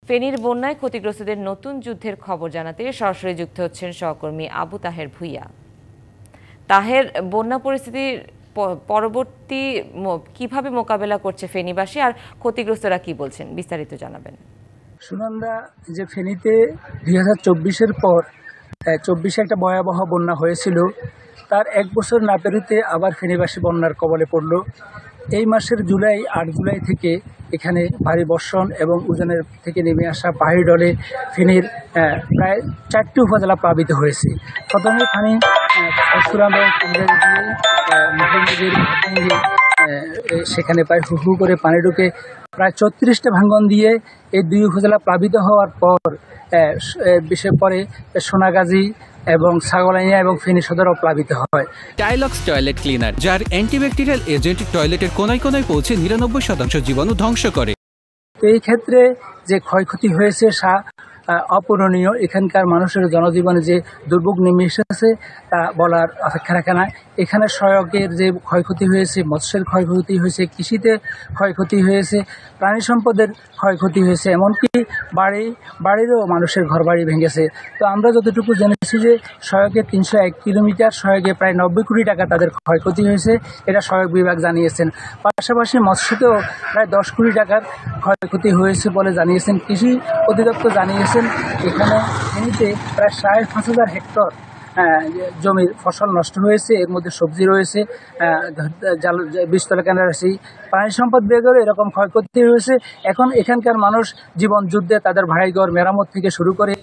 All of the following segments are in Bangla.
ফেনীর বন্যায় ক্ষতিগ্রস্তদের নতুন যুদ্ধের খবর জানাতে সরাসরি যুক্ত হচ্ছেন সহকর্মী আবু তাহের ভুইয়া। তাহের, বন্যা পরিস্থিতির পরবর্তী কিভাবে মোকাবেলা করছে ফেনীবাসী আর ক্ষতিগ্রস্তরা কি বলছেন, বিস্তারিত জানাবেন। সুনন্দা, যে ফেনীতে 2024-এর পর 24-এ একটা ভয়াবহ বন্যা হয়েছিল, তার 1 বছর না পেরিতে আবার ফেনীবাসী বন্যার কবলে পড়ল। এই মাসের 8 জুলাই থেকে এখানে ভারী বর্ষণ এবং উজানের থেকে নেমে আসা পাহাড়ি ঢলে ফেনীর প্রায় 4টি উপজেলা প্লাবিত হয়েছে। প্রথমে পানি পরশুরাম এবং সেখানে প্রায় হু করে পানি ঢুকে প্রায় 34টা ভাঙ্গন দিয়ে এই 2 উপজেলা প্লাবিত হওয়ার পর বিশেষ পরে সোনাগাজী এবং ছাগলাইয়া এবং ফেনী সদরও প্লাবিত হয়। টাইলক্স টয়লেট ক্লিনার, যার অ্যান্টিব্যাকটেরিয়াল এজেন্ট টয়লেটের কোনায় কোনায় পৌঁছে 99% জীবাণু ধ্বংস করে। তো এই ক্ষেত্রে যে ক্ষয়ক্ষতি হয়েছে অপূরণীয়। এখানকার মানুষের জনজীবনে যে দুর্ভোগ নেমে এসেছে তা বলার অপেক্ষা রাখে না। এখানে সড়কের যে ক্ষয়ক্ষতি হয়েছে, মৎস্যের ক্ষয়ক্ষতি হয়েছে, কৃষিতে ক্ষয়ক্ষতি হয়েছে, প্রাণী সম্পদের ক্ষয়ক্ষতি হয়েছে, এমনকি বাড়িরও মানুষের ঘরবাড়ি ভেঙেছে। তো আমরা যতটুকু জেনেছি যে সড়কে 301 কিলোমিটার সড়কে প্রায় 90 কোটি টাকা তাদের ক্ষয়ক্ষতি হয়েছে, এটা সড়ক বিভাগ জানিয়েছেন। পাশাপাশি মৎস্যতেও প্রায় 10 কোটি টাকার ক্ষয়ক্ষতি হয়েছে বলে জানিয়েছেন। কৃষি অধিদপ্তর জানিয়েছেন এখানে ফেনীতে প্রায় 5,500 হেক্টর জমির ফসল নষ্ট হয়েছে। এর মধ্যে সবজি রয়েছে, বীজতলা কেন্দ্র রয়েছে, প্রাণী সম্পদ বিভাগেরও এরকম ক্ষয়ক্ষতি হয়েছে। এখন এখানকার মানুষ জীবন যুদ্ধে তাদের ভাড়াঘর মেরামত থেকে শুরু করে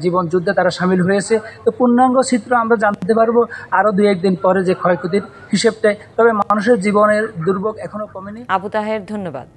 জীবন যুদ্ধে তারা সামিল হয়েছে। তো পূর্ণাঙ্গ চিত্র আমরা জানতে পারবো আরও 2-1 দিন পরে যে ক্ষয়ক্ষতির হিসেবটা। তবে মানুষের জীবনের দুর্ভোগ এখনো কমেনি। আবু তাহের, ধন্যবাদ।